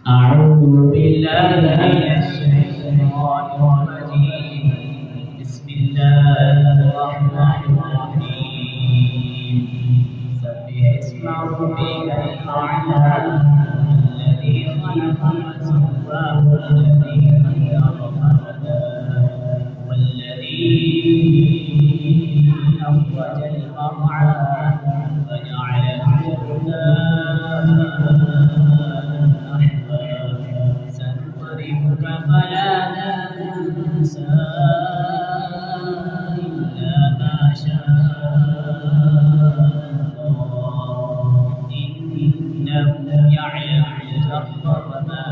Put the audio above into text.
أعوذ بالله من الشيطان الرجيم. بسم الله الرحمن الرحيم. سبح اسم ربك الأعلى الذي خلق فسوى والذي قدر فهدى والذي أخرج المرعى فجعله غثاء سنقرئك فلا تنسى إلا ما شاء الله إنه يعلم الجهر وما